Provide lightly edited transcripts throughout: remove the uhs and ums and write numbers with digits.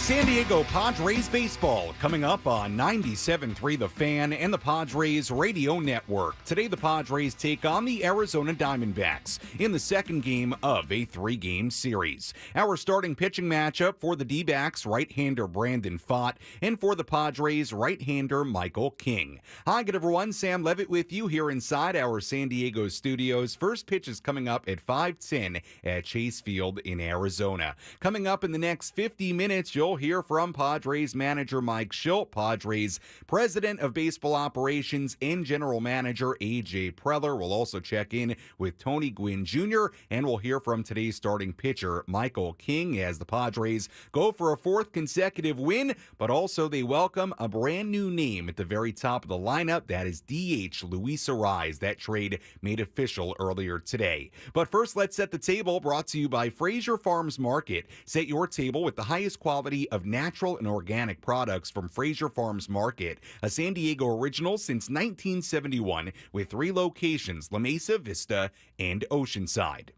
San Diego Padres baseball coming up on 97.3 The Fan and the Padres Radio Network. Today the Padres take on the Arizona Diamondbacks in the second game of a three-game series. Our starting pitching matchup for the D-backs, right-hander Brandon Pfaadt, and for the Padres, right-hander Michael King. Hi, good everyone. Sam Levitt with you here inside our San Diego studios. First pitch is coming up at 5:10 at Chase Field in Arizona. Coming up in the next 50 minutes, you'll hear from Padres manager Mike Shildt, Padres president of baseball operations and general manager AJ Preller. We'll also check in with Tony Gwynn Jr., and we'll hear from today's starting pitcher Michael King as the Padres go for a fourth consecutive win, but also they welcome a brand new name at the very top of the lineup. That is DH Luis Arraez. That trade made official earlier today. But first, let's set the table, brought to you by Fraser Farms Market. Set your table with the highest quality of natural and organic products from Fraser Farms Market, a San Diego original since 1971 with 3 locations, La Mesa, Vista, and Oceanside.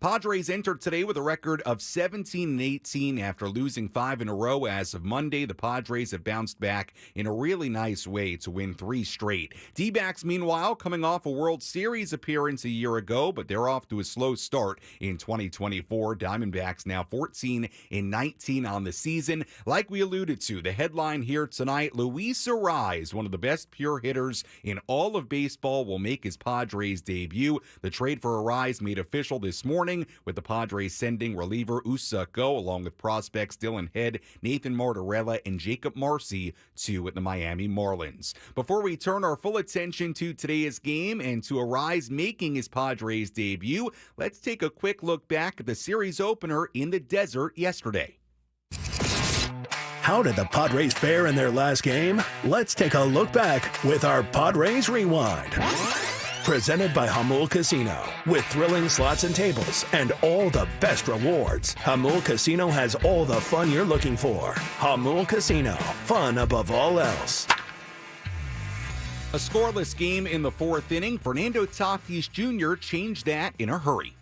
Padres entered today with a record of 17-18 after losing 5 in a row as of Monday. The Padres have bounced back in a really nice way to win 3 straight. D-backs, meanwhile, coming off a World Series appearance a year ago, but they're off to a slow start in 2024. Diamondbacks now 14-19 on the season. Like we alluded to, the headline here tonight, Luis Arraez, one of the best pure hitters in all of baseball, will make his Padres debut. The trade for Arraez made official this morning, with the Padres sending reliever Usako along with prospects Dylan Head, Nathan Martorella, and Jacob Marcy to the Miami Marlins. Before we turn our full attention to today's game and to Arraez making his Padres debut, let's take a quick look back at the series opener in the desert yesterday. How did the Padres fare in their last game? Let's take a look back with our Padres Rewind. Presented by Hamul Casino. With thrilling slots and tables and all the best rewards, Hamul Casino has all the fun you're looking for. Hamul Casino. Fun above all else. A scoreless game in the 4th inning. Fernando Tatis Jr. changed that in a hurry.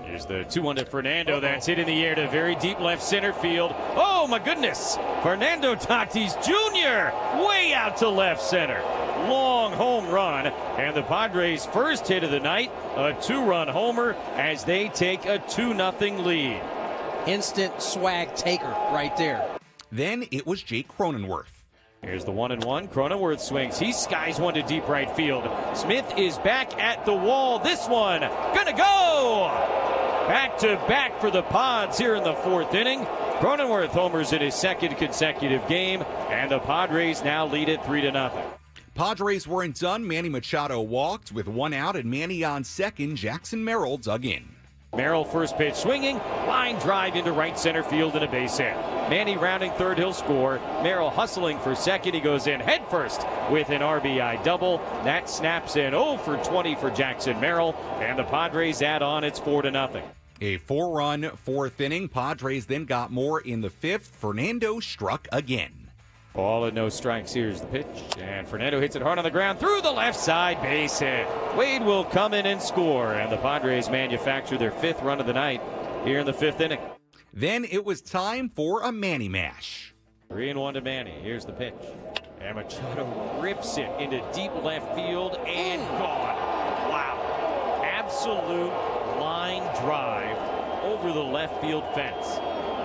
Here's the 2-1 to Fernando. That's hit in the air to very deep left center field. Oh, my goodness. Fernando Tatis Jr. way out to left center. Long home run. And the Padres' first hit of the night, a 2-run homer as they take a 2-0 lead. Instant swag taker right there. Then it was Jake Cronenworth. Here's the 1-1. Cronenworth swings. He skies one to deep right field. Smith is back at the wall. This one gonna go! Back to back for the Pods here in the 4th inning. Cronenworth homers in his second consecutive game, and the Padres now lead it 3-0. Padres weren't done. Manny Machado walked with 1 out, and Manny on second. Jackson Merrill dug in. Merrill first pitch swinging, line drive into right center field and a base hit. Manny rounding third, he'll score. Merrill hustling for second, he goes in head first with an RBI double. That snaps in 0 for 20 for Jackson Merrill, and the Padres add on, it's 4-0. A 4-run 4th inning. Padres then got more in the 5th. Fernando struck again. Ball and no strikes. Here's the pitch, and Fernando hits it hard on the ground through the left side, base hit. Wade will come in and score, and the Padres manufacture their 5th run of the night here in the 5th inning. Then it was time for a Manny mash. 3-1 to Manny. Here's the pitch, and Machado rips it into deep left field and gone. Wow, absolute line drive over the left field fence.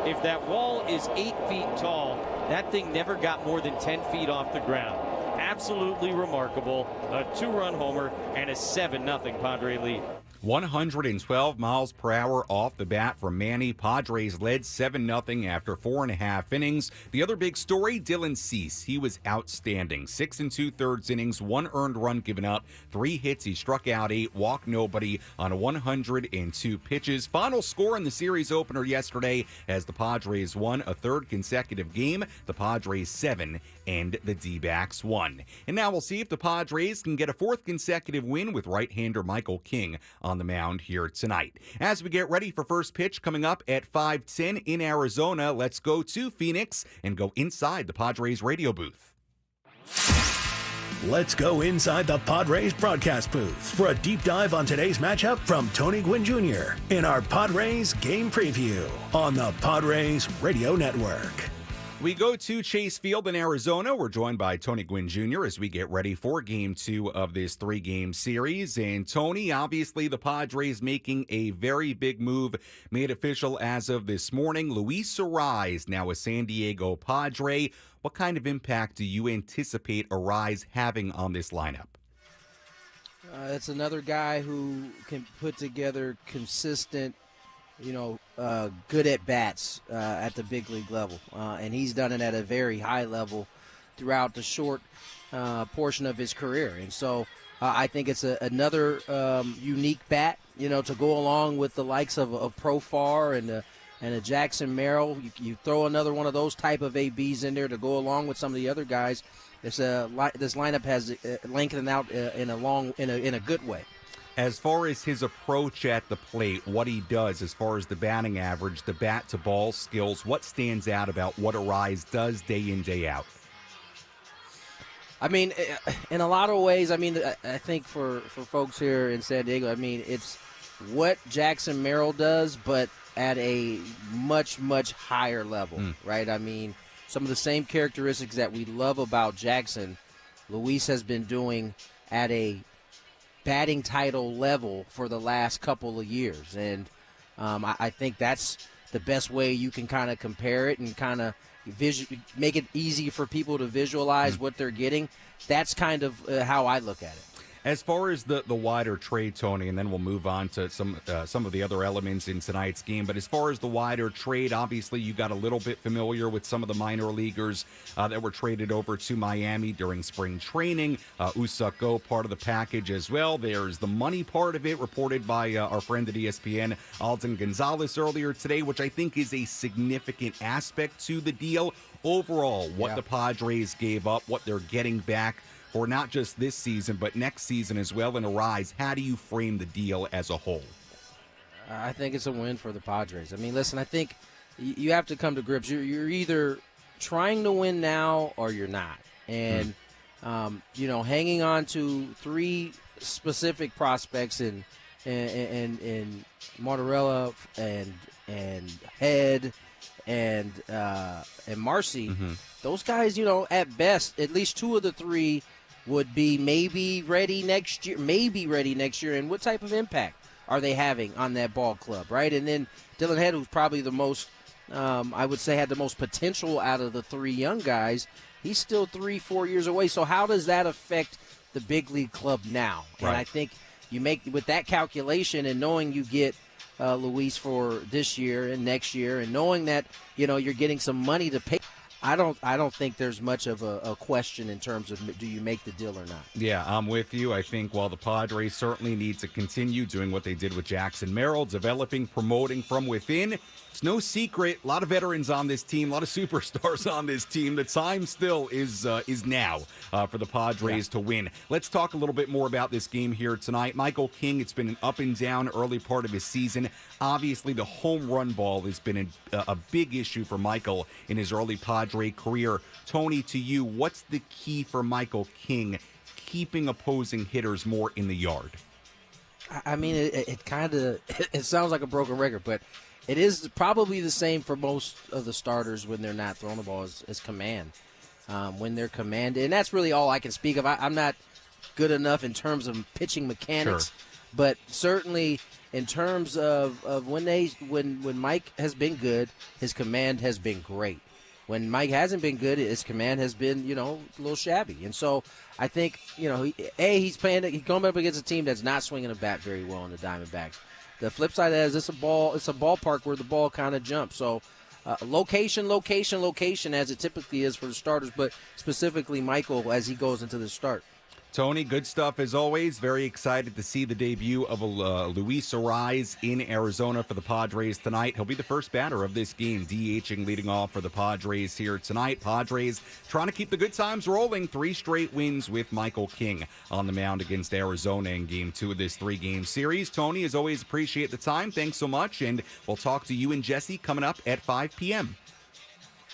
If that wall is 8 feet tall, that thing never got more than 10 feet off the ground. Absolutely remarkable. A 2-run homer and a 7-0 Padre lead. 112 miles per hour off the bat from Manny. Padres led 7-0 after 4.5 innings. The other big story, Dylan Cease. He was outstanding. 6 2/3 innings, 1 earned run given up, 3 hits. He struck out 8, walked nobody on 102 pitches. Final score in the series opener yesterday as the Padres won a 3rd consecutive game. The Padres 7 and the D-backs 1. And now we'll see if the Padres can get a 4th consecutive win with right-hander Michael King on the mound here tonight. As we get ready for first pitch coming up at 5:10 in Arizona, let's go to Phoenix and go inside the Padres radio booth. Let's go inside the Padres broadcast booth for a deep dive on today's matchup from Tony Gwynn Jr. in our Padres game preview on the Padres Radio Network. We go to Chase Field in Arizona. We're joined by Tony Gwynn Jr. as we get ready for Game 2 of this 3-game series. And Tony, obviously the Padres making a very big move, made official as of this morning. Luis Arraez, now a San Diego Padre. What kind of impact do you anticipate Arraez having on this lineup? It's another guy who can put together consistent, good at bats at the big league level. And he's done it at a very high level throughout the short portion of his career. And so I think it's another unique bat, to go along with the likes of Profar and a Jackson Merrill. You throw another one of those type of ABs in there to go along with some of the other guys. This lineup has lengthened out in a good way. As far as his approach at the plate, what he does as far as the batting average, the bat-to-ball skills, what stands out about what Arraez does day in, day out? I mean, in a lot of ways, I think for folks here in San Diego, it's what Jackson Merrill does, but at a much, much higher level, right? Some of the same characteristics that we love about Jackson, Luis has been doing at a batting title level for the last couple of years. And I think that's the best way you can kind of compare it and kind of make it easy for people to visualize what they're getting. That's kind of how I look at it. As far as the wider trade, Tony, and then we'll move on to some of the other elements in tonight's game, but as far as the wider trade, obviously you got a little bit familiar with some of the minor leaguers that were traded over to Miami during spring training. Usako, part of the package as well. There's the money part of it, reported by our friend at ESPN, Alden Gonzalez, earlier today, which I think is a significant aspect to the deal. Overall, what the Padres gave up, what they're getting back for not just this season, but next season as well in Arraez, how do you frame the deal as a whole? I think it's a win for the Padres. Listen, I think you have to come to grips. You're either trying to win now or you're not. And, hanging on to 3 specific prospects in Mortarella and Head and Marcy, those guys, at best, at least 2 of the 3 would be maybe ready next year. And what type of impact are they having on that ball club, right? And then Dylan Head, who's probably the most, I would say, had the most potential out of the 3 young guys, he's still 3-4 years away. So how does that affect the big league club now? Right. And I think you make, with that calculation and knowing you get Luis for this year and next year, and knowing that you're getting some money to pay, I don't think there's much of a question in terms of do you make the deal or not. Yeah, I'm with you. I think while the Padres certainly need to continue doing what they did with Jackson Merrill, developing, promoting from within, it's no secret, a lot of veterans on this team, a lot of superstars on this team. The time still is now for the Padres to win. Let's talk a little bit more about this game here tonight. Michael King, it's been an up and down early part of his season. Obviously, the home run ball has been a big issue for Michael in his early Padre career. Tony, to you, what's the key for Michael King keeping opposing hitters more in the yard? It sounds like a broken record, but it is probably the same for most of the starters when they're not throwing the ball as command. When they're commanded, and that's really all I can speak of. I'm not good enough in terms of pitching mechanics, but certainly in terms of when Mike has been good, his command has been great. When Mike hasn't been good, his command has been, a little shabby. And so I think, he's going up against a team that's not swinging a bat very well in the Diamondbacks. The flip side of that is it's a ballpark where the ball kind of jumps. So location, as it typically is for the starters, but specifically Michael as he goes into the start. Tony, good stuff as always. Very excited to see the debut of Luis Arraez in Arizona for the Padres tonight. He'll be the first batter of this game, DHing, leading off for the Padres here tonight. Padres trying to keep the good times rolling. 3 straight wins with Michael King on the mound against Arizona in Game 2 of this 3-game series. Tony, as always, appreciate the time. Thanks so much, and we'll talk to you and Jesse coming up at 5 p.m.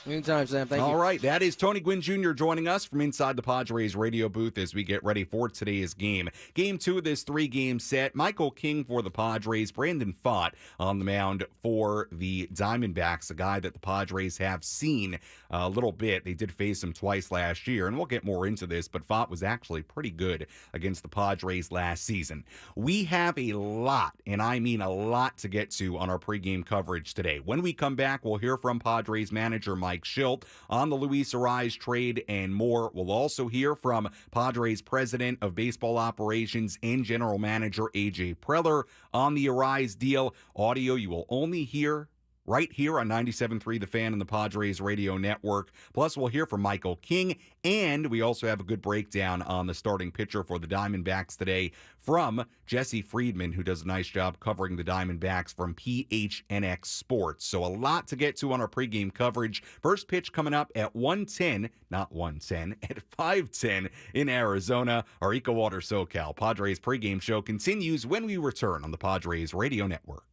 Anytime, Sam. Thank you. All right, that is Tony Gwynn Jr. joining us from inside the Padres radio booth as we get ready for today's game. Game 2 of this 3-game set. Michael King for the Padres, Brandon Pfaadt on the mound for the Diamondbacks, a guy that the Padres have seen a little bit. They did face him twice last year, and we'll get more into this, but Pfaadt was actually pretty good against the Padres last season. We have a lot, and I mean a lot, to get to on our pregame coverage today. When we come back, we'll hear from Padres manager Mike Shildt on the Luis Arraez trade and more. We'll also hear from Padres president of baseball operations and general manager AJ Preller on the Arraez deal. Audio you will only hear right here on 97.3 The Fan and the Padres radio network. Plus, we'll hear from Michael King, and we also have a good breakdown on the starting pitcher for the Diamondbacks today from Jesse Friedman, who does a nice job covering the Diamondbacks from PHNX Sports. So a lot to get to on our pregame coverage. First pitch coming up at 1:10, not 1:10, at 5:10 in Arizona. Our EcoWater SoCal Padres pregame show continues when we return on the Padres radio network.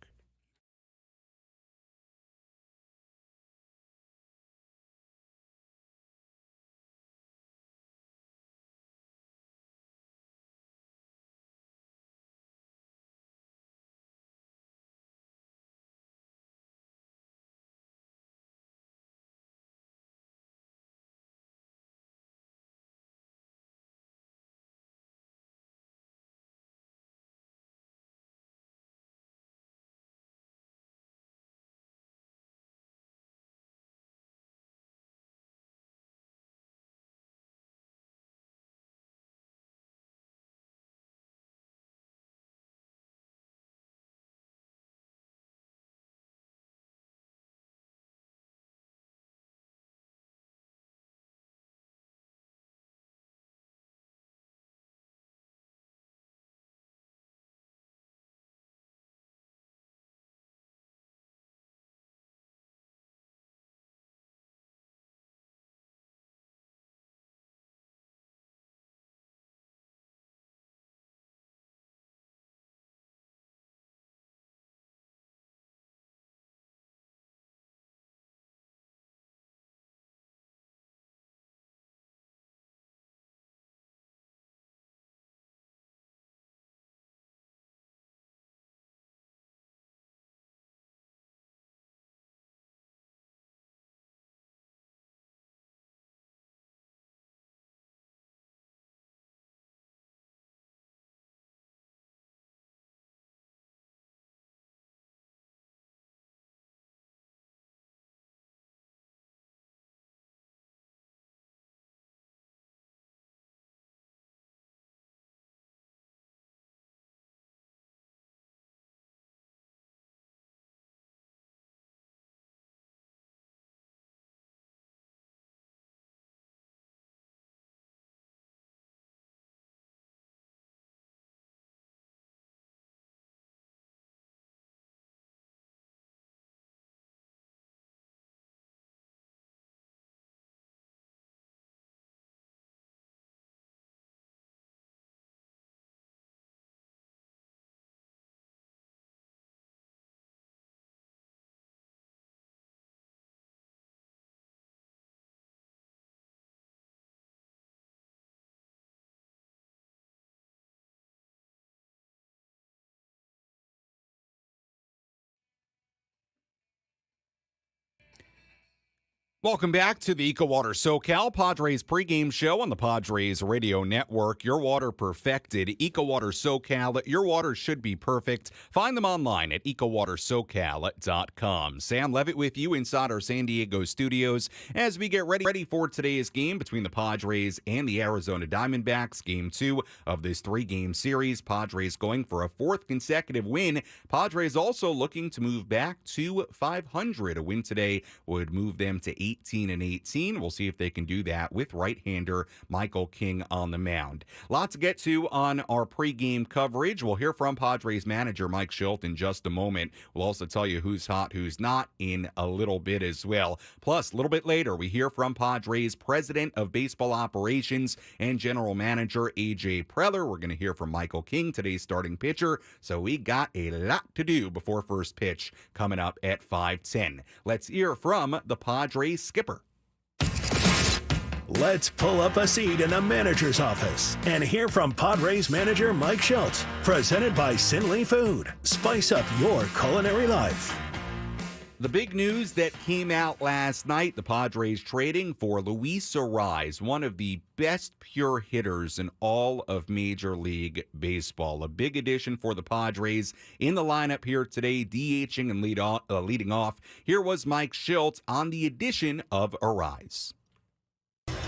Welcome back to the EcoWater SoCal Padres pregame show on the Padres radio network. Your water perfected. EcoWater SoCal. Your water should be perfect. Find them online at EcoWaterSoCal.com. Sam Levitt with you inside our San Diego studios as we get ready for today's game between the Padres and the Arizona Diamondbacks. Game 2 of this 3-game series. Padres going for a 4th consecutive win. Padres also looking to move back to 500. A win today would move them to 18-18. We'll see if they can do that with right-hander Michael King on the mound. Lots to get to on our pregame coverage. We'll hear from Padres manager Mike Shildt in just a moment. We'll also tell you who's hot, who's not in a little bit as well. Plus, a little bit later, we hear from Padres president of baseball operations and general manager AJ Preller. We're going to hear from Michael King, today's starting pitcher. So we got a lot to do before first pitch coming up at 5:10. Let's hear from the Padres skipper. Let's pull up a seat in the manager's office and hear from Padres manager Mike Shildt. Presented by Sinley Food. Spice up your culinary life. The big news that came out last night, the Padres trading for Luis Arraez, one of the best pure hitters in all of Major League Baseball. A big addition for the Padres in the lineup here today, DHing and leading off. Here was Mike Shildt on the addition of Arraez.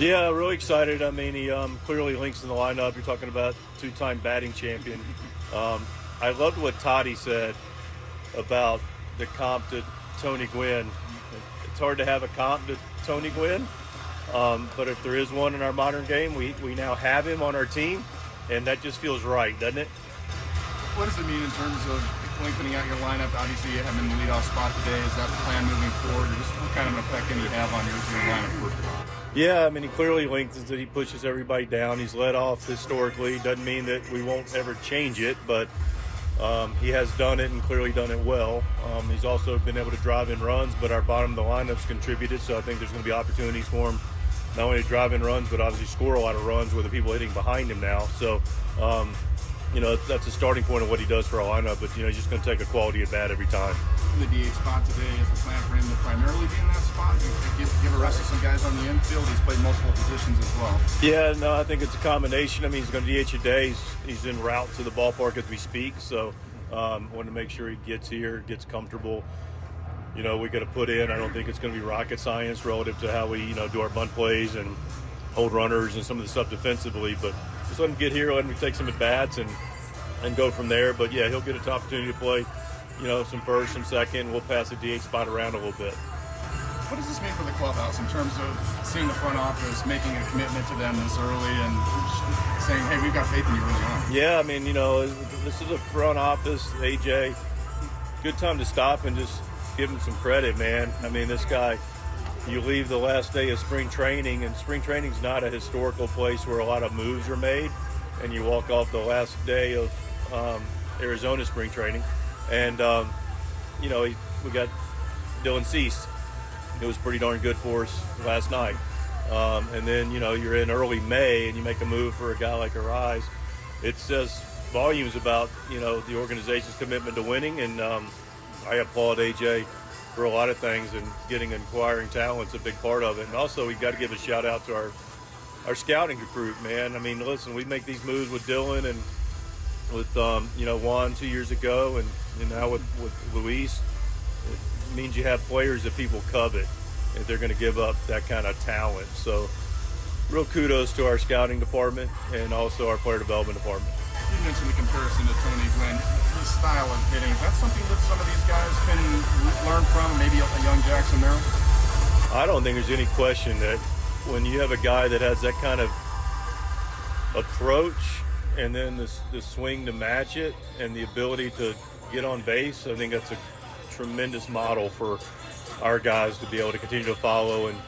Yeah, really excited. I mean, he clearly links in the lineup. You're talking about two-time batting champion. I loved what Toddy said about the comp to Tony Gwynn. It's hard to have a comp to Tony Gwynn, but if there is one in our modern game, we now have him on our team, and that just feels right, doesn't it? What does it mean in terms of lengthening out your lineup? Obviously, you have him in the leadoff spot today. Is that the plan moving forward, or just what kind of an effect can he have on your lineup first of all? Yeah, I mean, he clearly lengthens it. He pushes everybody down. He's led off historically. Doesn't mean that we won't ever change it, but he has done it and clearly done it well. He's also been able to drive in runs, but our bottom of the lineup's contributed, so I think there's going to be opportunities for him not only to drive in runs, but obviously score a lot of runs with the people hitting behind him now. So, that's a starting point of what he does for our lineup, but, he's just going to take a quality at bat every time. In the DH spot today, is the plan for him to primarily be in that spot? Give a rest to some guys on the infield. He's played multiple positions as well. Yeah, no, I think it's a combination. I mean, he's going to DH a day. He's en route to the ballpark as we speak, so want to make sure he gets here, gets comfortable. We got to put in. I don't think it's going to be rocket science relative to how we, do our bunt plays and hold runners and some of the stuff defensively, but just let him get here, let him take some at-bats and go from there. But, yeah, he'll get an opportunity to play, some first, some second. We'll pass the DH spot around a little bit. What does this mean for the clubhouse in terms of seeing the front office making a commitment to them this early and saying, hey, we've got faith in you early on? Yeah, I mean, this is a front office, AJ. Good time to stop and just give him some credit, man. I mean, this guy, you leave the last day of spring training, and spring training's not a historical place where a lot of moves are made, and you walk off the last day of Arizona spring training, and, we got Dylan Cease. It was pretty darn good for us last night. And then, you're in early May and you make a move for a guy like Arraez. It says volumes about, the organization's commitment to winning, and I applaud AJ for a lot of things, and getting acquiring talent's a big part of it. And also, we've got to give a shout out to our scouting group, man. I mean, listen, we make these moves with Dylan and with, Juan 2 years ago, and now with Luis. It means you have players that people covet if they're going to give up that kind of talent. So real kudos to our scouting department and also our player development department. You mentioned the comparison to Tony Gwynn. His style of hitting, is that something that some of these guys can learn from, maybe a young Jackson Merrill? I don't think there's any question that when you have a guy that has that kind of approach and then the swing to match it and the ability to get on base, I think that's a tremendous model for our guys to be able to continue to follow. And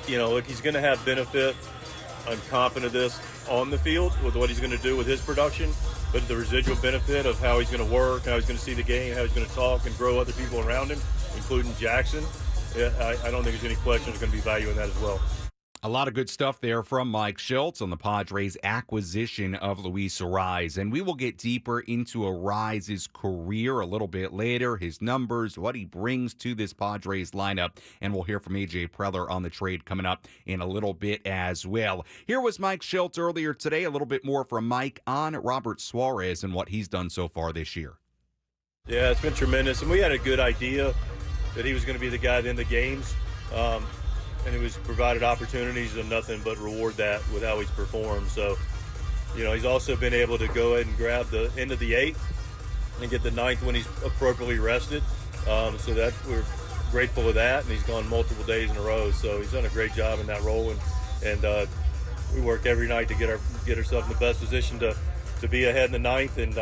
look, he's going to have benefit. I'm confident of this on the field with what he's going to do with his production, but the residual benefit of how he's going to work, how he's going to see the game, how he's going to talk and grow other people around him, including Jackson. I don't think there's any question there's going to be value in that as well. A lot of good stuff there from Mike Shildt on the Padres' acquisition of Luis Arraez. And we will get deeper into Arraez's career a little bit later, his numbers, what he brings to this Padres lineup. And we'll hear from AJ Preller on the trade coming up in a little bit as well. Here was Mike Shildt earlier today. A little bit more from Mike on Robert Suarez and what he's done so far this year. Yeah, it's been tremendous. And we had a good idea that he was going to be the guy at the end of games. And he was provided opportunities and nothing but reward that with how he's performed. So, he's also been able to go ahead and grab the end of the 8th and get the 9th when he's appropriately rested. So that we're grateful of that. And he's gone multiple days in a row. So he's done a great job in that role. And we work every night to get ourselves in the best position to be ahead in the 9th. And,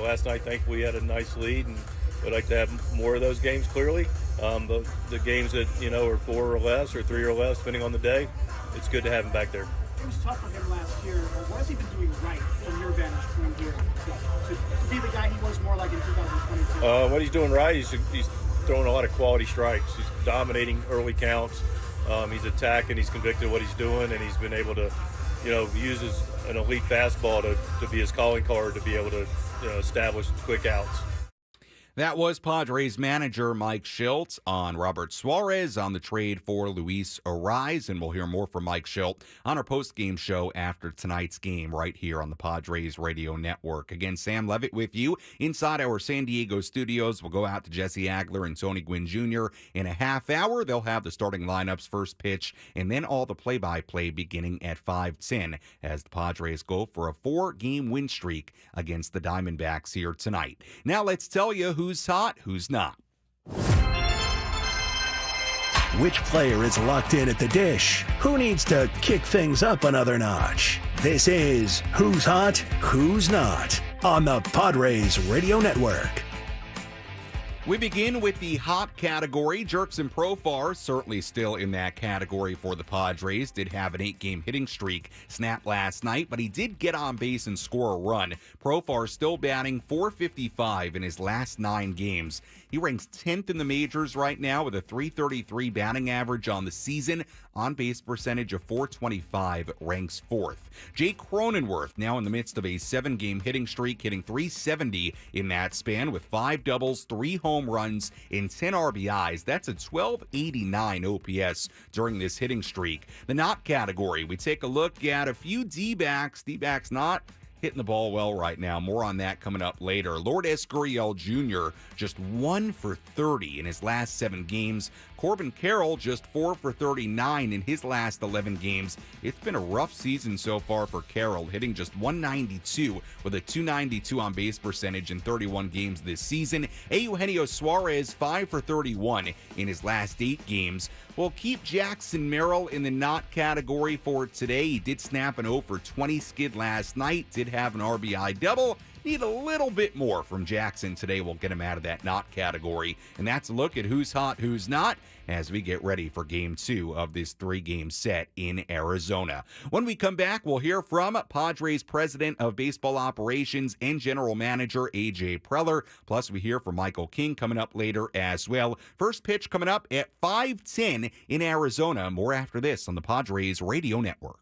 last night, thankfully, we had a nice lead. And we'd like to have more of those games, clearly. But the games that, are 4 or less or 3 or less, depending on the day, it's good to have him back there. It was tough for him last year. What has he been doing right from your vantage point here to be the guy he was more like in 2022? What he's doing right, he's throwing a lot of quality strikes. He's dominating early counts. He's attacking. He's convicted of what he's doing, and he's been able to, use an elite fastball to be his calling card to be able to, establish quick outs. That was Padres manager Mike Shildt on Robert Suarez on the trade for Luis Arraez, and we'll hear more from Mike Shildt on our post-game show after tonight's game right here on the Padres Radio Network. Again, Sam Levitt with you inside our San Diego studios. We'll go out to Jesse Agler and Tony Gwynn Jr. in a half hour. They'll have the starting lineups, first pitch, and then all the play-by-play beginning at 5:10 as the Padres go for a 4-game win streak against the Diamondbacks here tonight. Now let's tell you who's hot, who's not. Which player is locked in at the dish? Who needs to kick things up another notch? This is Who's Hot, Who's Not on the Padres Radio Network. We begin with the hot category. Jurickson Profar certainly still in that category for the Padres. Did have an 8-game hitting streak snap last night, but he did get on base and score a run. Profar still batting .455 in his last 9 games. He ranks 10th in the majors right now with a .333 batting average on the season. On-base percentage of .425, ranks 4th. Jake Cronenworth now in the midst of a 7-game hitting streak, hitting .370 in that span with 5 doubles, 3 home runs, and 10 RBIs. That's a .1289 OPS during this hitting streak. The not category, we take a look at a few D-backs. D-backs not hitting the ball well right now. More on that coming up later. Lourdes Gurriel Jr. just 1 for 30 in his last 7 games. Corbin Carroll just 4 for 39 in his last 11 games. It's been a rough season so far for Carroll, hitting just .192 with a .292 on base percentage in 31 games this season. Eugenio Suarez 5 for 31 in his last 8 games. We'll keep Jackson Merrill in the not category for today. He did snap an 0 for 20 skid last night, did have an RBI double. Need a little bit more from Jackson today. We'll get him out of that not category. And that's a look at who's hot, who's not, as we get ready for Game 2 of this 3-game set in Arizona. When we come back, we'll hear from Padres President of Baseball Operations and General Manager AJ Preller. Plus, we hear from Michael King coming up later as well. First pitch coming up at 5:10 in Arizona. More after this on the Padres Radio Network.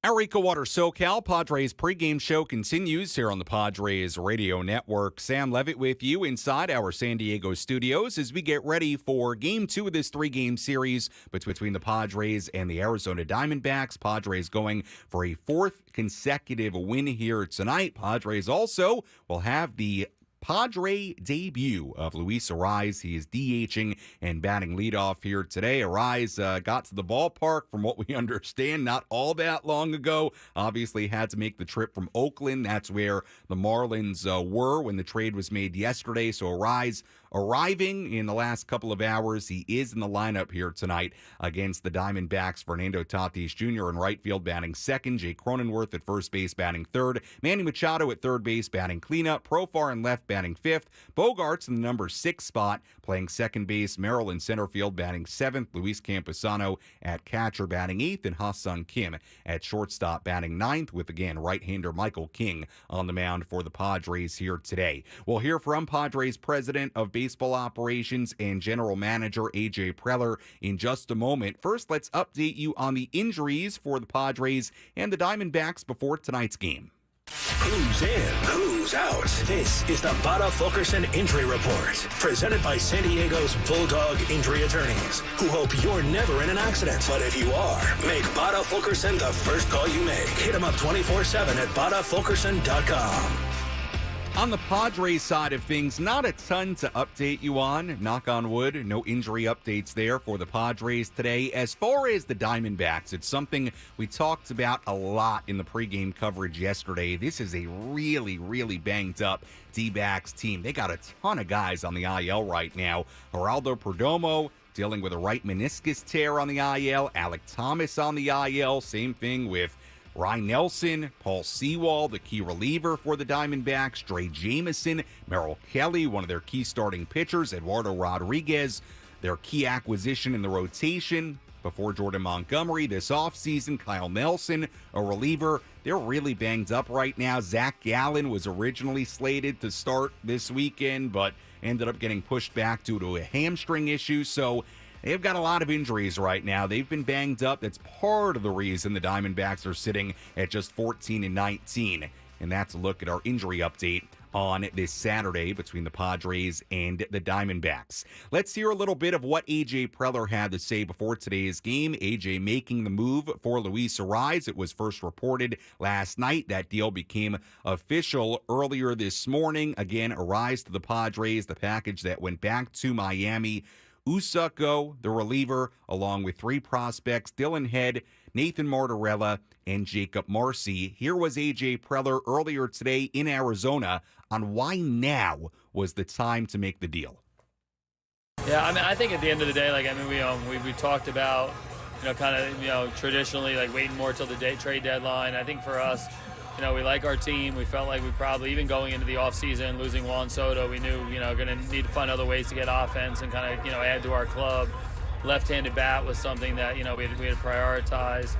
Our EcoWater SoCal Padres pregame show continues here on the Padres Radio Network. Sam Levitt with you inside our San Diego studios as we get ready for Game 2 of this three-game series between the Padres and the Arizona Diamondbacks. Padres going for a fourth consecutive win here tonight. Padres also will have the Padre debut of Luis Arraez. He is DHing and batting leadoff here today. Arraez got to the ballpark, from what we understand, not all that long ago. Obviously had to make the trip from Oakland. That's where the Marlins were when the trade was made yesterday. So Arraez arriving in the last couple of hours. He is in the lineup here tonight against the Diamondbacks. Fernando Tatis Jr. in right field batting second. Jay Cronenworth at first base batting third. Manny Machado at third base batting cleanup. Profar in left batting fifth. Bogarts in the number 6 spot playing second base. Merrill in center field batting seventh. Luis Campusano at catcher batting eighth. And Ha-Seong Kim at shortstop batting ninth, with, again, right-hander Michael King on the mound for the Padres here today. We'll hear from Padres president of baseball operations and general manager AJ Preller in just a moment. First, let's update you on the injuries for the Padres and the Diamondbacks before tonight's game. Who's in, who's out? This is the Bada Fulkerson Injury Report, presented by San Diego's Bulldog Injury Attorneys, who hope you're never in an accident. But if you are, make Bada Fulkerson the first call you make. Hit him up 24/7 at badafulkerson.com. On the Padres side of things, not a ton to update you on. Knock on wood, no injury updates there for the Padres today. As far as the Diamondbacks, it's something we talked about a lot in the pregame coverage yesterday. This is a really, really banged up D-backs team. They got a ton of guys on the IL right now. Geraldo Perdomo dealing with a right meniscus tear on the IL. Alec Thomas on the IL. Same thing with Ryan Nelson, Paul Sewall, the key reliever for the Diamondbacks, Dre Jameson, Merrill Kelly, one of their key starting pitchers, Eduardo Rodriguez, their key acquisition in the rotation before Jordan Montgomery this offseason, Kyle Nelson, a reliever. They're really banged up right now. Zach Gallen was originally slated to start this weekend, but ended up getting pushed back due to a hamstring issue. So they've got a lot of injuries right now. They've been banged up. That's part of the reason the Diamondbacks are sitting at just 14-19. And that's a look at our injury update on this Saturday between the Padres and the Diamondbacks. Let's hear a little bit of what AJ Preller had to say before today's game. AJ making the move for Luis Arraez. It was first reported last night. That deal became official earlier this morning. Again, Arraez to the Padres, the package that went back to Miami. Usuko, the reliever, along with 3 prospects, Dylan Head, Nathan Martorella, and Jacob Marcy. Here was AJ Preller earlier today in Arizona on why now was the time to make the deal. Yeah, I mean, I think at the end of the day, we talked about, traditionally, waiting more till the trade deadline. I think for us, we like our team. We felt like we probably, even going into the offseason, losing Juan Soto, we knew, going to need to find other ways to get offense and kind of, add to our club. Left-handed bat was something that, we had to prioritize.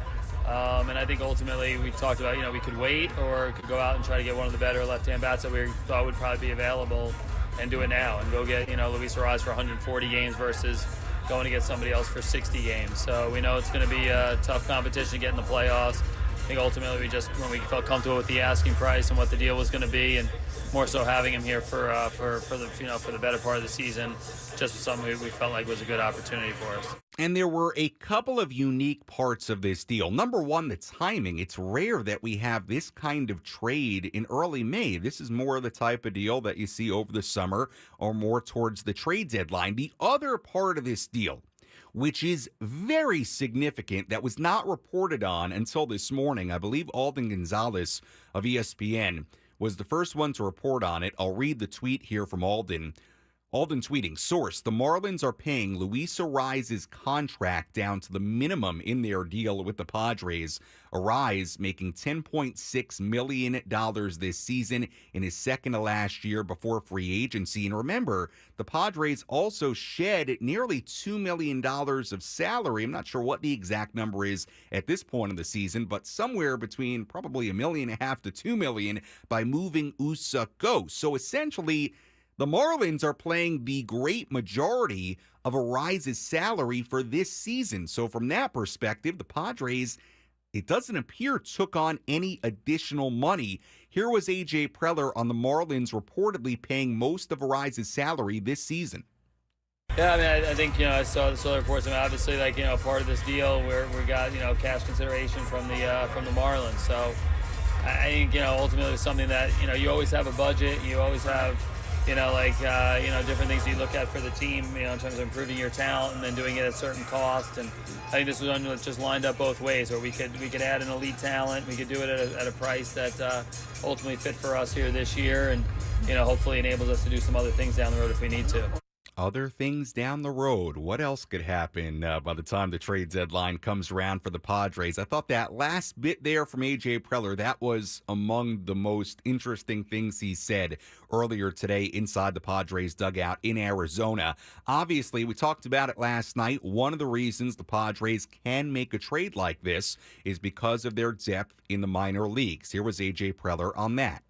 And I think ultimately we talked about, we could wait or could go out and try to get one of the better left-hand bats that we thought would probably be available and do it now and go get, Luis Arraez for 140 games versus going to get somebody else for 60 games. So we know it's going to be a tough competition to get in the playoffs. I think ultimately when we felt comfortable with the asking price and what the deal was going to be, and more so having him here for the better part of the season, just something we felt like was a good opportunity for us. And there were a couple of unique parts of this deal. Number one, the timing. It's rare that we have this kind of trade in early May. This is more of the type of deal that you see over the summer or more towards the trade deadline. The other part of this deal, which is very significant, that was not reported on until this morning. I believe Alden Gonzalez of ESPN was the first one to report on it. I'll read the tweet here from Alden. Alden tweeting, source, the Marlins are paying Luis Arraez's contract down to the minimum in their deal with the Padres. Arraez making $10.6 million this season in his second to last year before free agency. And remember, the Padres also shed nearly $2 million of salary. I'm not sure what the exact number is at this point of the season, but somewhere between probably $1.5 million to $2 million by moving Usuko. So essentially, the Marlins are playing the great majority of Arraez's salary for this season. So from that perspective, the Padres, it doesn't appear took on any additional money. Here was AJ Preller on the Marlins reportedly paying most of Arraez's salary this season. Yeah, I mean, I think, I saw the reports. I mean, obviously, part of this deal where we got, cash consideration from the Marlins. So I think, ultimately it's something that, you always have a budget. You always have, different things you look at for the team, in terms of improving your talent and then doing it at a certain cost. And I think this was one that just lined up both ways, where we could add an elite talent. We could do it at a price that ultimately fit for us here this year, and, hopefully enables us to do some other things down the road if we need to. Other things down the road. What else could happen by the time the trade deadline comes around for the Padres? I thought that last bit there from AJ Preller, that was among the most interesting things he said earlier today inside the Padres dugout in Arizona. Obviously, we talked about it last night. One of the reasons the Padres can make a trade like this is because of their depth in the minor leagues. Here was AJ Preller on that.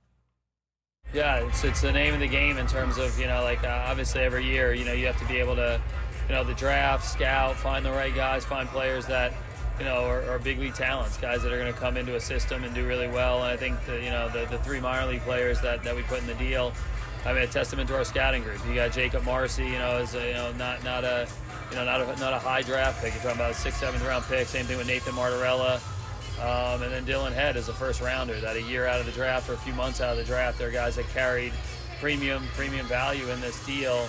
Yeah, it's the name of the game in terms of, obviously every year, you have to be able to, the draft, scout, find the right guys, find players that, are big league talents, guys that are going to come into a system and do really well. And I think the three minor league players that we put in the deal, I mean, a testament to our scouting group. You got Jacob Marcy, is not a high draft pick. You're talking about a 6th, 7th round pick. Same thing with Nathan Martorella. And then Dylan Head is a first rounder that a year out of the draft or a few months out of the draft, they're guys that carried premium value in this deal.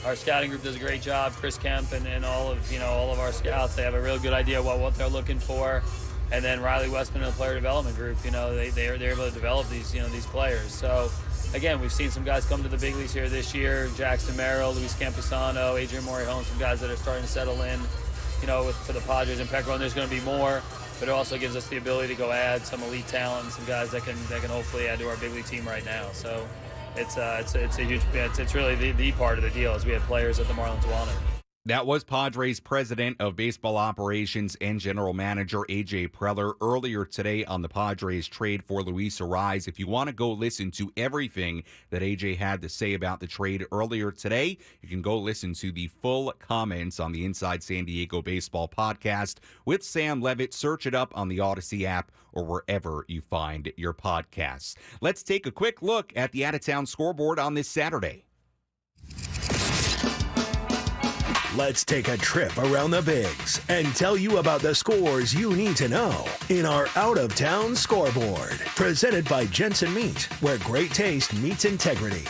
Our scouting group does a great job. Chris Kemp and all of our scouts, they have a real good idea what they're looking for. And then Riley Westman and the player development group, they're able to develop these players. So again, we've seen some guys come to the big leagues here this year. Jackson Merrill, Luis Camposano, Adrian Morejon, some guys that are starting to settle in, for the Padres and Peckerell. And there's going to be more. But it also gives us the ability to go add some elite talent and some guys that can hopefully add to our big league team right now. So it's a huge, it's really the part of the deal is we had players that the Marlins wanted. That was Padres President of Baseball Operations and General Manager AJ Preller earlier today on the Padres trade for Luis Arraez. If you want to go listen to everything that AJ had to say about the trade earlier today, you can go listen to the full comments on the Inside San Diego Baseball podcast with Sam Levitt. Search it up on the Odyssey app or wherever you find your podcasts. Let's take a quick look at the out-of-town scoreboard on this Saturday. Let's take a trip around the Bigs and tell you about the scores you need to know in our out-of-town scoreboard. Presented by Jensen Meat, where great taste meets integrity.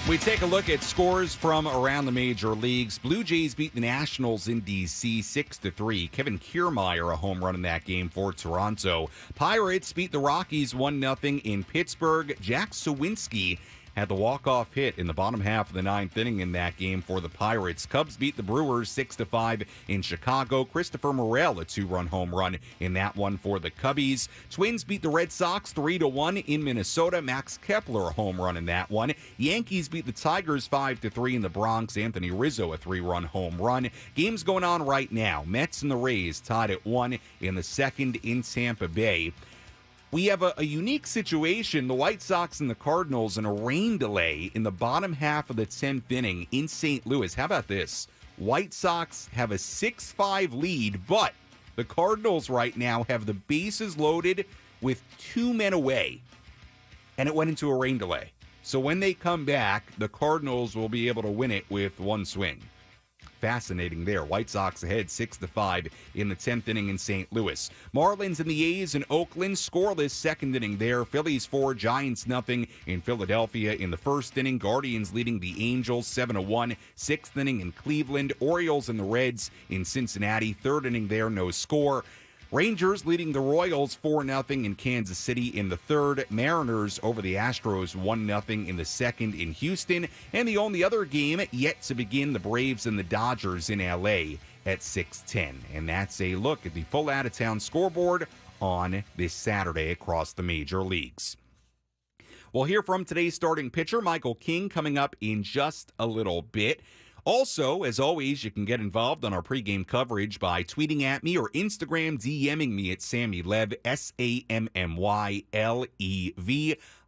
We take a look at scores from around the major leagues. Blue Jays beat the Nationals in D.C. 6-3. Kevin Kiermaier a home run in that game for Toronto. Pirates beat the Rockies 1-0 in Pittsburgh. Jack Sawinski had the walk-off hit in the bottom half of the 9th inning in that game for the Pirates. Cubs beat the Brewers 6-5 in Chicago. Christopher Morel, a 2-run home run in that one for the Cubbies. Twins beat the Red Sox 3-1 in Minnesota. Max Kepler, a home run in that one. Yankees beat the Tigers 5-3 in the Bronx. Anthony Rizzo, a 3-run home run. Games going on right now. Mets and the Rays tied at 1 in the second in Tampa Bay. We have a unique situation. The White Sox and the Cardinals in a rain delay in the bottom half of the 10th inning in St. Louis. How about this? White Sox have a 6-5 lead, but the Cardinals right now have the bases loaded with 2 men away, and it went into a rain delay. So when they come back, the Cardinals will be able to win it with one swing. Fascinating there. White Sox ahead 6-5 in the 10th inning in St. Louis. Marlins and the A's in Oakland scoreless second inning there. Phillies 4, Giants 0 in Philadelphia in the first inning. Guardians leading the Angels 7-1. 6th inning in Cleveland. Orioles and the Reds in Cincinnati. Third inning there, no score. Rangers leading the Royals 4-0 in Kansas City in the third. Mariners over the Astros 1-0 in the second in Houston. And the only other game yet to begin, the Braves and the Dodgers in L.A. at 6:10. And that's a look at the full out-of-town scoreboard on this Saturday across the major leagues. We'll hear from today's starting pitcher, Michael King, coming up in just a little bit. Also, as always, you can get involved on our pregame coverage by tweeting at me or Instagram DMing me at Sammy Lev, SAMMYLEV,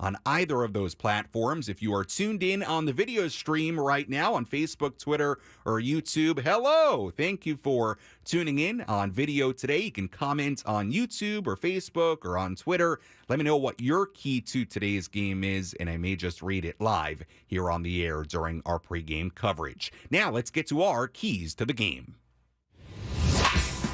on either of those platforms. If you are tuned in on the video stream right now on Facebook, Twitter, or YouTube, hello! Thank you for tuning in on video today. You can comment on YouTube or Facebook or on Twitter. Let me know what your key to today's game is, and I may just read it live here on the air during our pregame coverage. Now let's get to our keys to the game.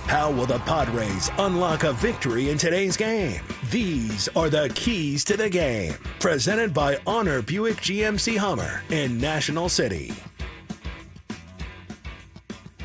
How will the Padres unlock a victory in today's game? These are the keys to the game. Presented by Honor Buick GMC Hummer in National City.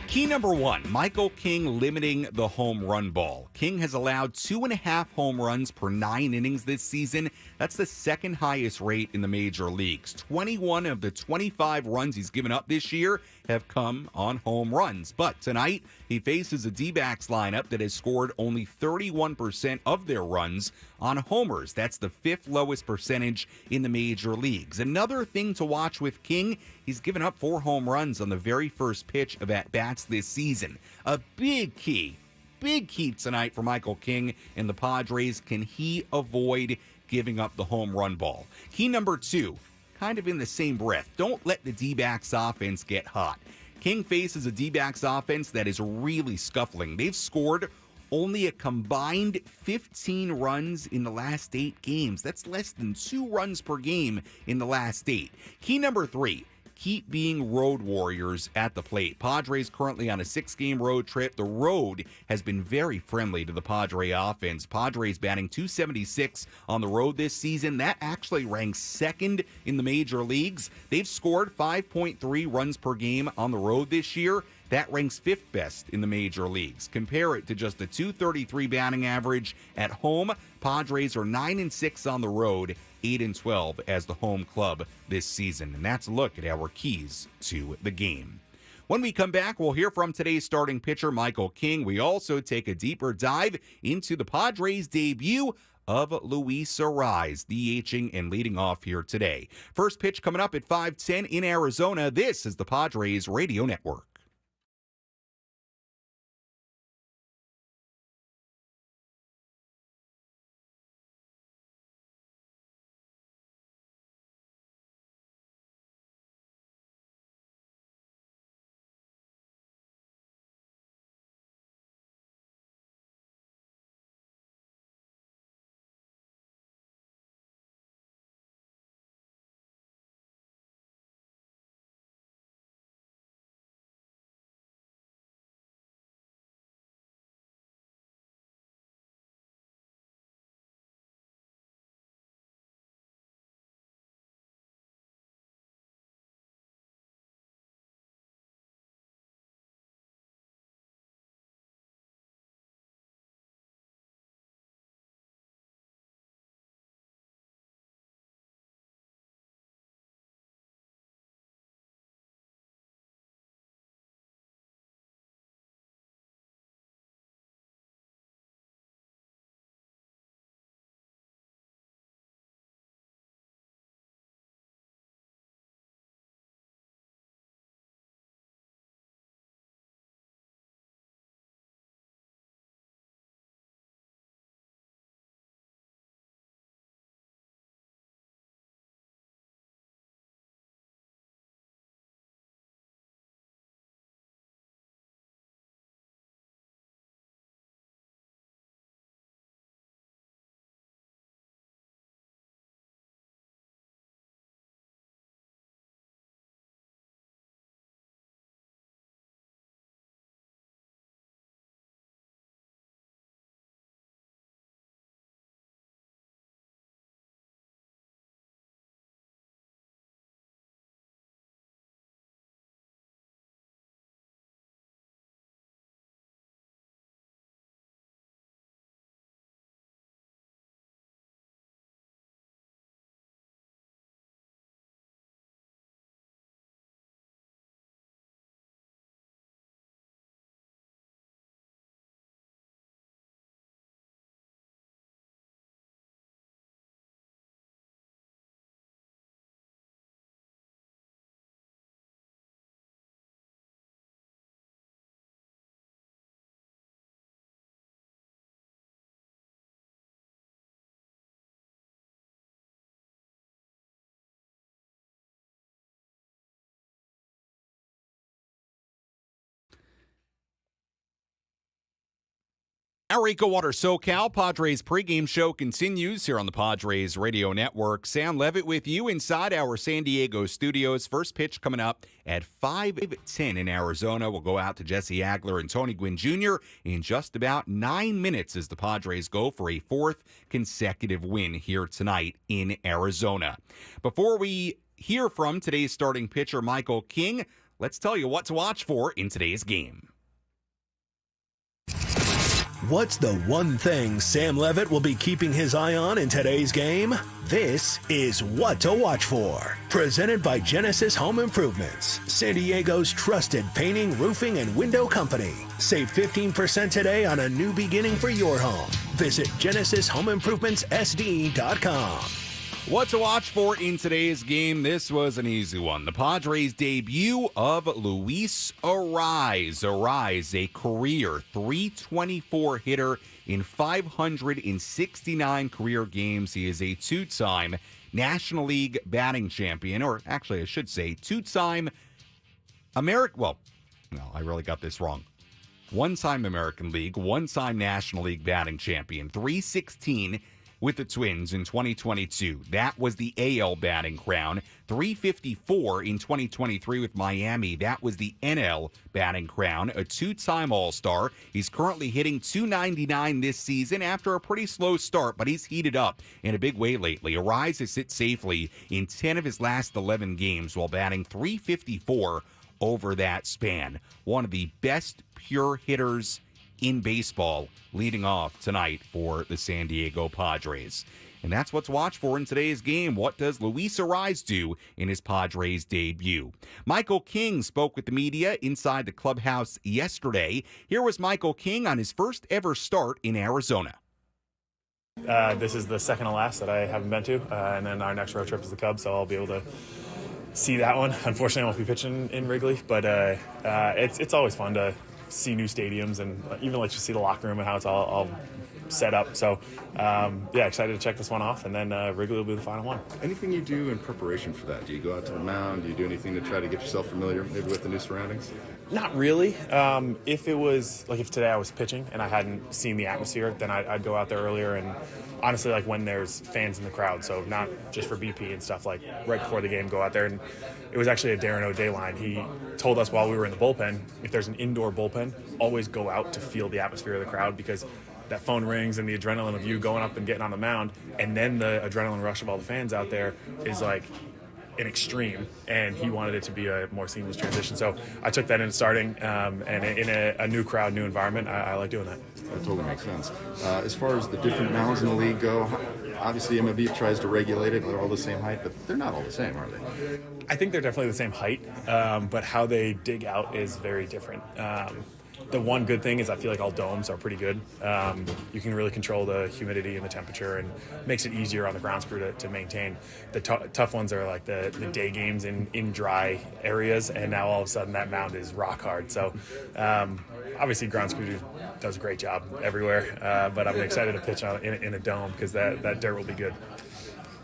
Key number 1, Michael King limiting the home run ball. King has allowed 2.5 home runs per 9 innings this season. That's the second highest rate in the major leagues. 21 of the 25 runs he's given up this year have come on home runs. But tonight, he faces a D-backs lineup that has scored only 31% of their runs on homers. That's the 5th lowest percentage in the major leagues. Another thing to watch with King, he's given up 4 home runs on the very first pitch of at-bats this season. A big key tonight for Michael King and the Padres. Can he avoid giving up the home run ball? Key number 2, kind of in the same breath, don't let the D-backs offense get hot. King faces a D-backs offense that is really scuffling. They've scored only a combined 15 runs in the last 8 games. That's less than 2 runs per game in the last 8. Key number 3, keep being road warriors at the plate. Padres currently on a 6-game road trip. The road has been very friendly to the Padre offense. Padres batting .276 on the road this season. That actually ranks 2nd in the major leagues. They've scored 5.3 runs per game on the road this year. That ranks 5th best in the major leagues. Compare it to just a .233 batting average at home. Padres are 9-6 on the road, 8-12 as the home club this season. And that's a look at our keys to the game. When we come back, we'll hear from today's starting pitcher, Michael King. We also take a deeper dive into the Padres' debut of Luis Arraez, DHing and leading off here today. First pitch coming up at 5:10 in Arizona. This is the Padres Radio Network. Our EcoWater SoCal Padres pregame show continues here on the Padres Radio Network. Sam Levitt with you inside our San Diego studios. First pitch coming up at 5:10 in Arizona. We'll go out to Jesse Agler and Tony Gwynn Jr. in just about 9 minutes as the Padres go for a fourth consecutive win here tonight in Arizona. Before we hear from today's starting pitcher, Michael King, let's tell you what to watch for in today's game. What's the one thing Sam Levitt will be keeping his eye on in today's game? This is What to Watch For. Presented by Genesis Home Improvements, San Diego's trusted painting, roofing, and window company. Save 15% today on a new beginning for your home. Visit GenesisHomeImprovementsSD.com. What to watch for in today's game? This was an easy one. The Padres' debut of Luis Arraez. Arraez, a career .324 hitter in 569 career games. He is a two-time National League batting champion, or actually I should say two-time I really got this wrong. One-time American League, one-time National League batting champion. .316 with the Twins in 2022. That was the AL batting crown. .354 in 2023 with Miami. That was the NL batting crown. A two-time All-Star. He's currently hitting .299 this season after a pretty slow start, but he's heated up in a big way lately. Arraez has hit safely in 10 of his last 11 games while batting .354 over that span. One of the best pure hitters in baseball leading off tonight for the San Diego Padres. And that's what to watch for in today's game. What does Luis Arraez do in his Padres debut? Michael King spoke with the media inside the clubhouse yesterday. Here was Michael King on his first ever start in Arizona. This is the second to last that I haven't been to, and then our next road trip is the Cubs, so I'll be able to see that one. Unfortunately, I won't be pitching in Wrigley, but it's always fun to see new stadiums and even let you see the locker room and how it's all set up. So, excited to check this one off, and then Wrigley will be the final one. Anything you do in preparation for that? Do you go out to the mound? Do you do anything to try to get yourself familiar maybe with the new surroundings? Not really. If it was, if today I was pitching and I hadn't seen the atmosphere, then I'd go out there earlier, and honestly, when there's fans in the crowd, so not just for BP and stuff, right before the game, go out there. And it was actually a Darren O'Day line. He told us while we were in the bullpen, if there's an indoor bullpen, always go out to feel the atmosphere of the crowd, because that phone rings and the adrenaline of you going up and getting on the mound, and then the adrenaline rush of all the fans out there is an extreme, and he wanted it to be a more seamless transition. So I took that in starting, and in a new crowd, new environment, I like doing that. That totally makes sense. As far as the different mounds in the league go, obviously MLB tries to regulate it. They're all the same height, but they're not all the same, are they? I think they're definitely the same height, but how they dig out is very different. The one good thing is I feel like all domes are pretty good. You can really control the humidity and the temperature, and makes it easier on the ground screw to maintain. The tough ones are the day games in dry areas, and now all of a sudden that mound is rock hard. So obviously ground screw does a great job everywhere, but I'm excited to pitch in a dome because that dirt will be good.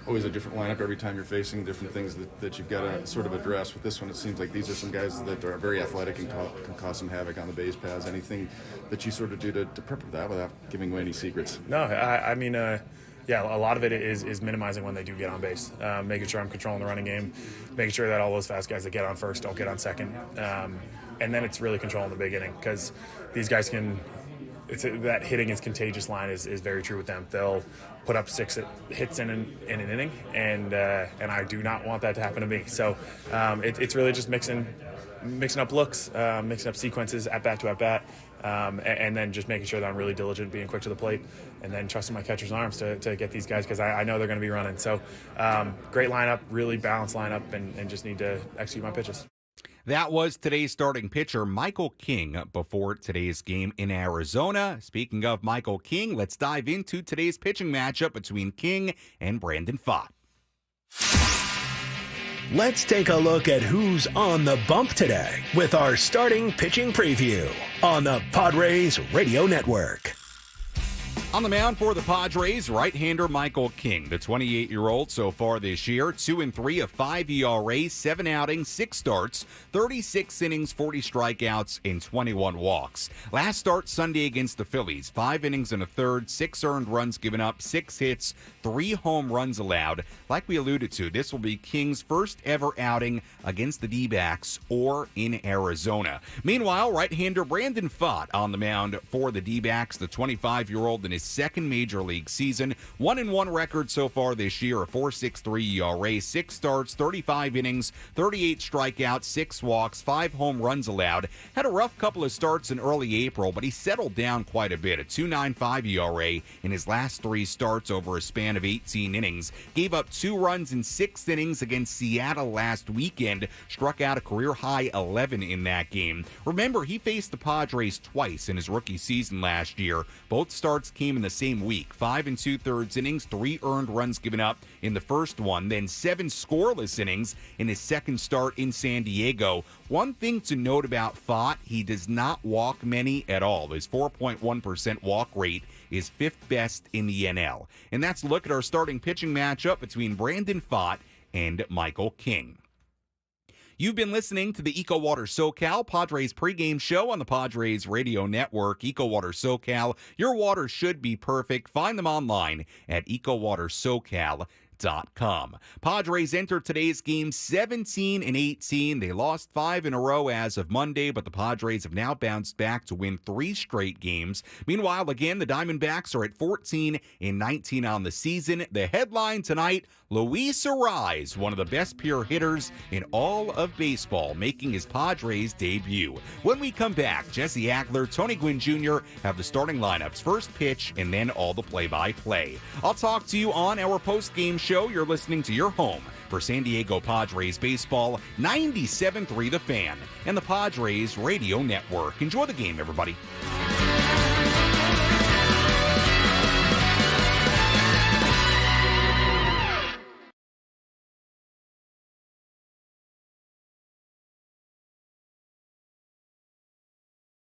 Always a different lineup every time you're facing different things that you've got to sort of address. With this one, it seems like these are some guys that are very athletic and can cause some havoc on the base paths. Anything that you sort of do to prep for that without giving away any secrets? No, I mean, a lot of it is minimizing when they do get on base, making sure I'm controlling the running game, making sure that all those fast guys that get on first don't get on second, and then it's really controlling the big inning, because these guys can. That hitting is contagious line is very true with them. They'll put up 6 hits in an inning, and I do not want that to happen to me. So it's really just mixing up looks, mixing up sequences at bat to at bat, and then just making sure that I'm really diligent, being quick to the plate, and then trusting my catcher's arms to get these guys, because I know they're going to be running. So great lineup, really balanced lineup, and just need to execute my pitches. That was today's starting pitcher, Michael King, before today's game in Arizona. Speaking of Michael King, let's dive into today's pitching matchup between King and Brandon Pfaadt. Let's take a look at who's on the bump today with our starting pitching preview on the Padres Radio Network. On the mound for the Padres, right-hander Michael King, the 28-year-old so far this year, 2-3, a 5 ERA, 7 outings, 6 starts, 36 innings, 40 strikeouts, and 21 walks. Last start Sunday against the Phillies, 5 innings and a third, 6 earned runs given up, 6 hits, 3 home runs allowed. Like we alluded to, this will be King's first ever outing against the D-backs or in Arizona. Meanwhile, right-hander Brandon Pfaadt on the mound for the D-backs, the 25-year-old in his second major league season. 1-1 record so far this year, a 4.63 ERA, 6 starts, 35 innings, 38 strikeouts, 6 walks, 5 home runs allowed. Had a rough couple of starts in early April, but he settled down quite a bit. A 2.95 ERA in his last 3 starts over a span of 18 innings. Gave up 2 runs in 6 innings against Seattle last weekend. Struck out a career-high 11 in that game. Remember, he faced the Padres twice in his rookie season last year. Both starts came in the same week. 5 2/3 innings, 3 earned runs given up in the first one, then 7 scoreless innings in his second start in San Diego. One thing to note about Pfaadt, he does not walk many at all. His 4.1% walk rate is 5th best in the NL. And that's a look at our starting pitching matchup between Brandon Pfaadt and Michael King. You've been listening to the EcoWater SoCal Padres pregame show on the Padres Radio Network. EcoWater SoCal, your water should be perfect. Find them online at EcoWaterSoCal.com. Padres enter today's game 17-18. They lost 5 in a row as of Monday, but the Padres have now bounced back to win 3 straight games. Meanwhile, again, the Diamondbacks are at 14-19 on the season. The headline tonight, Luis Arraez, one of the best pure hitters in all of baseball, making his Padres debut. When we come back, Jesse Agler, Tony Gwynn Jr. have the starting lineups, first pitch, and then all the play-by-play. I'll talk to you on our post-game show. You're listening to your home for San Diego Padres baseball, 97.3 The Fan, and the Padres Radio Network. Enjoy the game, everybody.